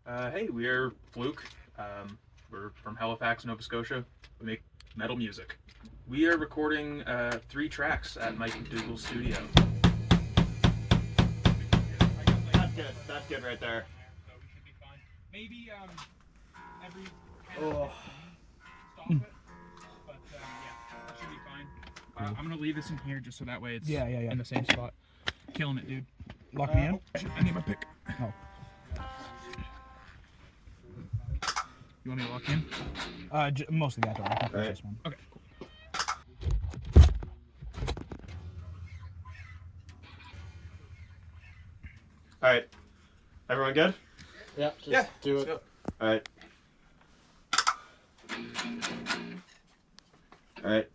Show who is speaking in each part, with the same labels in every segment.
Speaker 1: Hey, we are FLUKE. We're from Halifax, Nova Scotia. We make metal music. We are recording 3 tracks at Mike McDougall's studio.
Speaker 2: That's good right there.
Speaker 1: So we should be fine. Maybe every 10
Speaker 2: Oh.
Speaker 1: or 15 stop it. But yeah, that should be fine. I'm gonna leave this in here just so that way it's in the same spot. Killing it, dude.
Speaker 3: Lock me in?
Speaker 1: Oh, shit, I need my pick.
Speaker 3: Oh.
Speaker 1: You want me to lock in?
Speaker 3: Mostly that door. I can push
Speaker 2: Right.
Speaker 3: this one.
Speaker 1: Okay, cool.
Speaker 2: All right. Everyone good?
Speaker 4: Yeah, just do it.
Speaker 1: Go.
Speaker 2: All right. All right.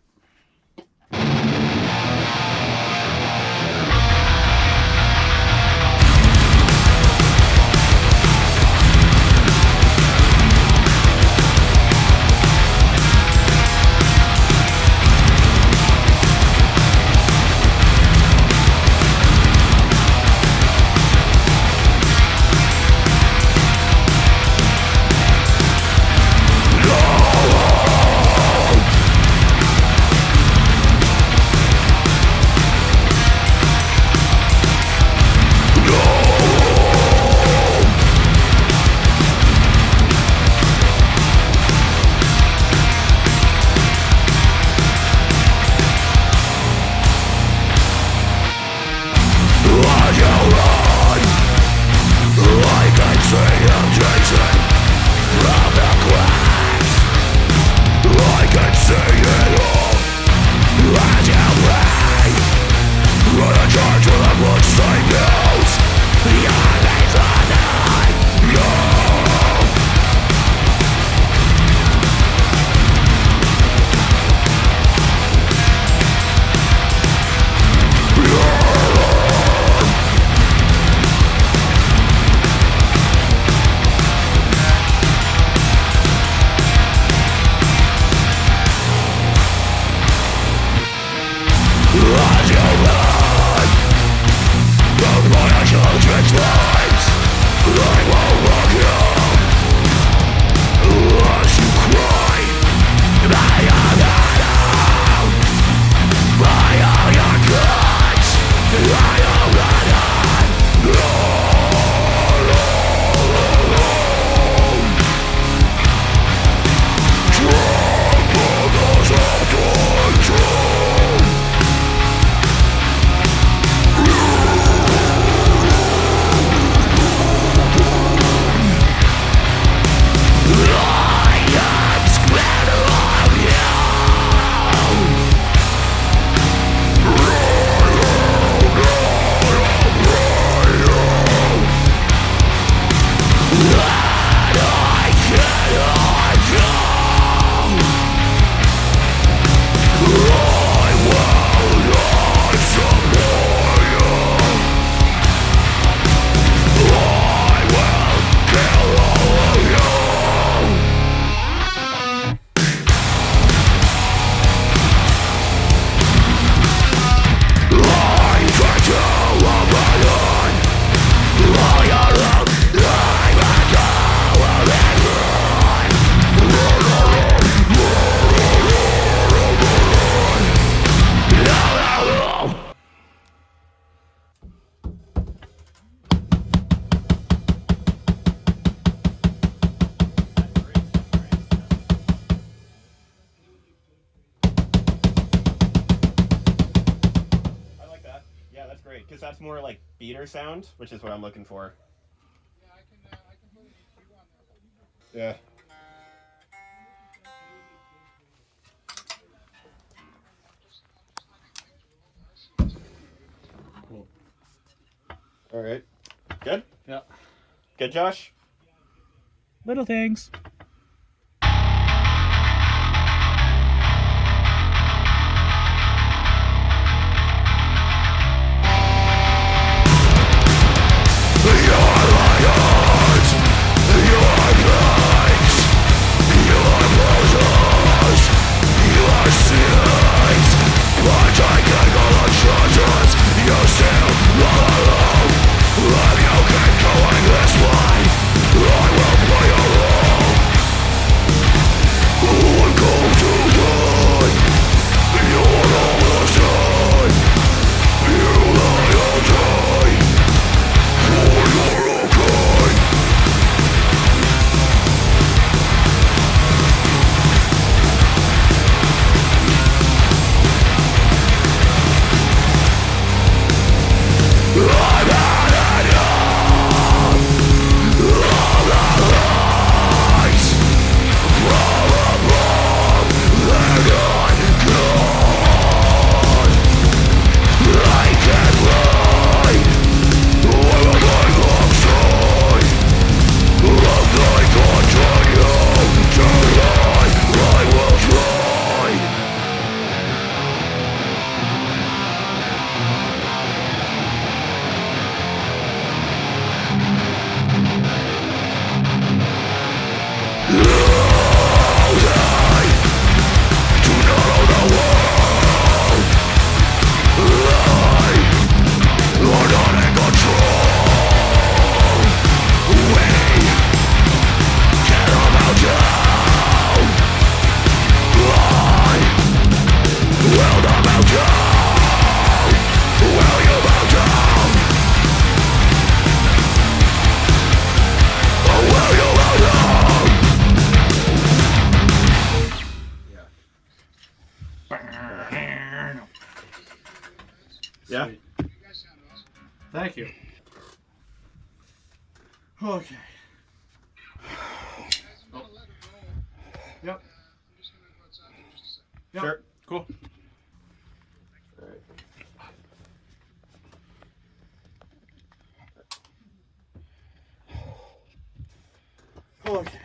Speaker 2: Because that's more like beater sound, which is what I'm looking for.
Speaker 1: Yeah, I can put an EQ on there.
Speaker 2: Yeah. Cool. All right. Good?
Speaker 4: Yeah.
Speaker 2: Good, Josh?
Speaker 3: Little things.
Speaker 5: If you keep going this way, I will
Speaker 4: Thank you. Okay. Oh. Yep. Yep.
Speaker 2: Sure.
Speaker 1: Cool.
Speaker 4: Okay.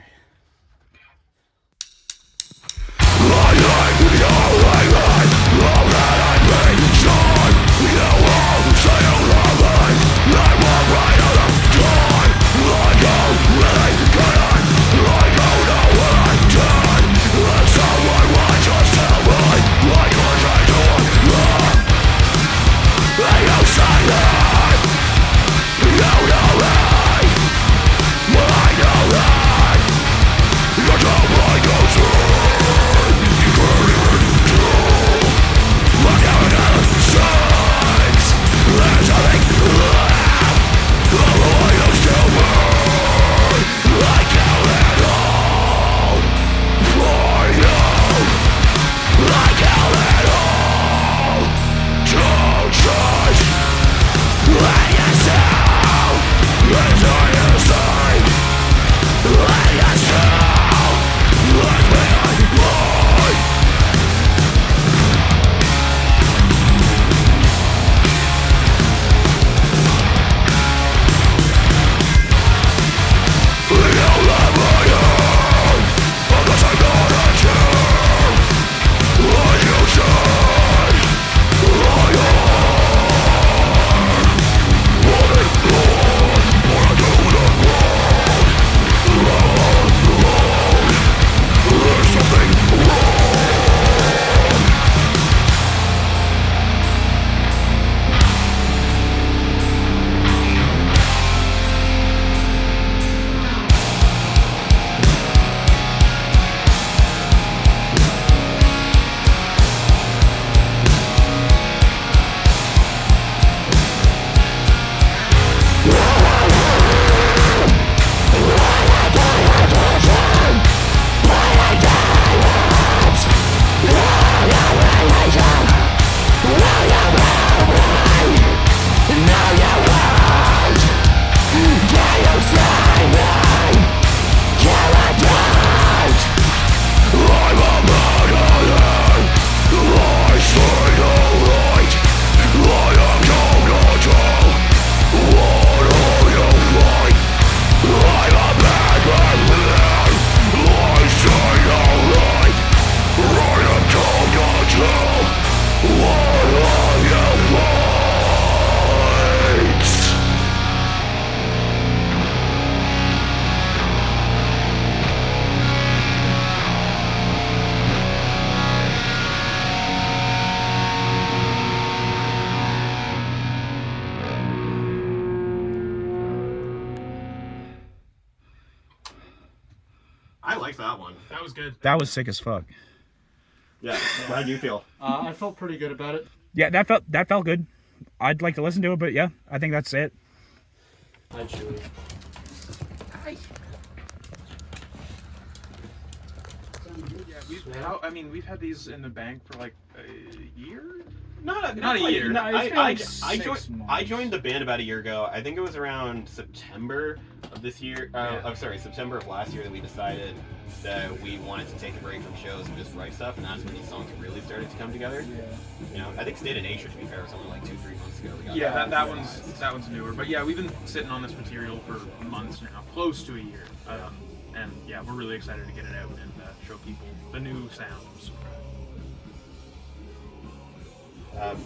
Speaker 2: I like that one.
Speaker 1: That was good.
Speaker 3: That was sick as fuck.
Speaker 2: Yeah. How do you feel?
Speaker 4: I felt pretty good about it.
Speaker 3: Yeah, that felt good. I'd like to listen to it, but yeah, I think that's it.
Speaker 4: I'd chew it.
Speaker 1: Yeah, we've had these in the bank for like a year.
Speaker 2: Not
Speaker 1: a year.
Speaker 3: No, it's been like
Speaker 2: I joined the band about a year ago. I think it was around September of this year. I'm sorry, September of last year that we decided that we wanted to take a break from shows and just write stuff, and that's when these songs really started to come together.
Speaker 3: Yeah.
Speaker 2: You know, I think State of Nature, to be fair, was only like 2-3 months ago. We got
Speaker 1: Yeah, that
Speaker 2: finalized.
Speaker 1: one's newer. But yeah, we've been sitting on this material for months now, close to a year. And yeah, we're really excited to get it out and show people the new sounds.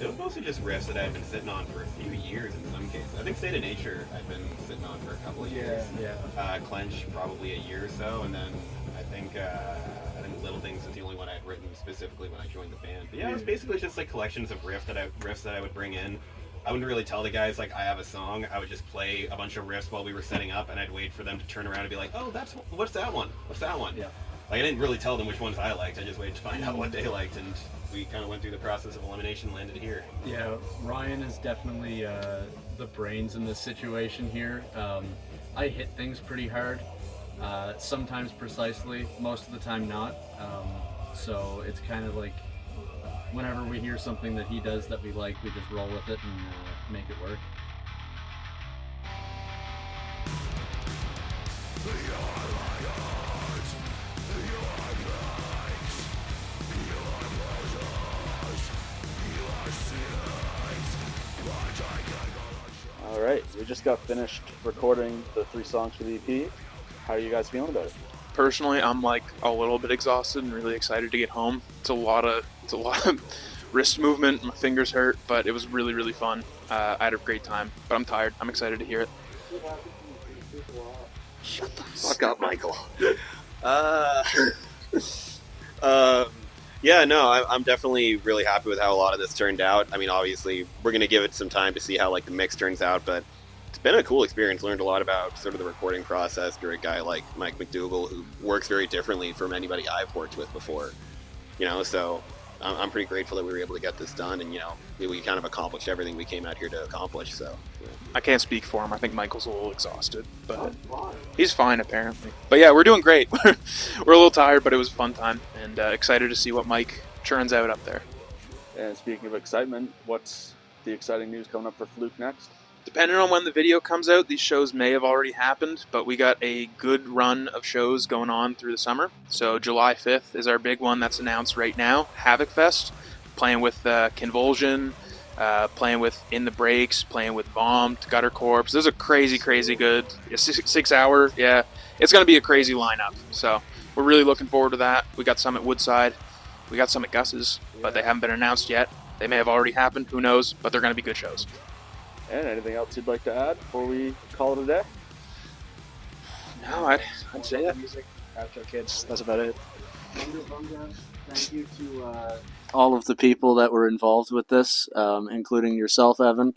Speaker 2: It was mostly just riffs that I've been sitting on for a few years in some cases. I think State of Nature I've been sitting on for a couple of years.
Speaker 4: Yeah.
Speaker 2: Clench probably a year or so, and then I think Little Things was the only one I had written specifically when I joined the band. But yeah, it was basically just like collections of riffs that I would bring in. I wouldn't really tell the guys like I have a song. I would just play a bunch of riffs while we were setting up, and I'd wait for them to turn around and be like, "Oh, what's that one? What's that one?"
Speaker 4: Yeah.
Speaker 2: Like I didn't really tell them which ones I liked. I just waited to find out what they liked, and we kind of went through the process of elimination, and landed here.
Speaker 4: Yeah, Ryan is definitely the brains in this situation here. I hit things pretty hard, sometimes precisely, most of the time not. So it's kind of like whenever we hear something that he does that we like, we just roll with it and make it work.
Speaker 5: right, we just got finished recording the 3 songs for the EP. How are you guys feeling about it?
Speaker 6: Personally, I'm like a little bit exhausted and really excited to get home. It's a lot of wrist movement. My fingers hurt, but it was really, really fun. I had a great time, but I'm tired. I'm excited to hear it.
Speaker 2: Shut the fuck up, Michael. Yeah, no, I'm definitely really happy with how a lot of this turned out. I mean, obviously, we're going to give it some time to see how like the mix turns out, but it's been a cool experience. Learned a lot about sort of the recording process through a guy like Mike McDougall, who works very differently from anybody I've worked with before. You know, so I'm pretty grateful that we were able to get this done, and you know, we kind of accomplished everything we came out here to accomplish. So yeah.
Speaker 6: I can't speak for him. I think Michael's a little exhausted, but he's fine apparently. But yeah, we're doing great. We're a little tired, but it was a fun time, and excited to see what Mike churns out up there.
Speaker 5: And speaking of excitement, what's the exciting news coming up for Fluke next?
Speaker 6: Depending on when the video comes out, these shows may have already happened, but we got a good run of shows going on through the summer. So July 5th is our big one that's announced right now, Havoc Fest, playing with Convulsion, playing with In the Breaks, playing with Bombed, Gutter Corpse. There's a crazy good 6 hour, yeah. It's going to be a crazy lineup, so we're really looking forward to that. We got some at Woodside, we got some at Gus's, but they haven't been announced yet. They may have already happened, who knows, but they're going to be good shows.
Speaker 5: And anything else you'd like to add before we call it a day?
Speaker 6: No, I'd say that.
Speaker 3: That's about it.
Speaker 4: Thank you to all of the people that were involved with this, including yourself, Evan.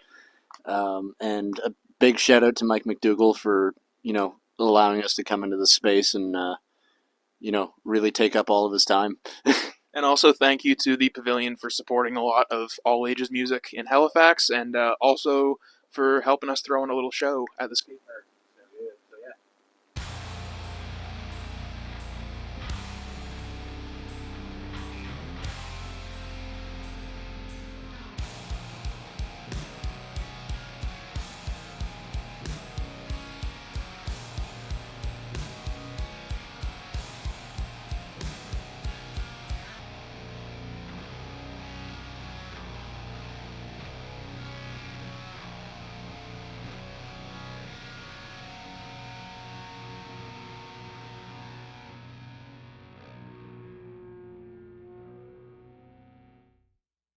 Speaker 4: And a big shout out to Mike McDougall for, allowing us to come into the space and, really take up all of his time.
Speaker 6: And also thank you to the Pavilion for supporting a lot of all ages music in Halifax, and also for helping us throw in a little show at the skate.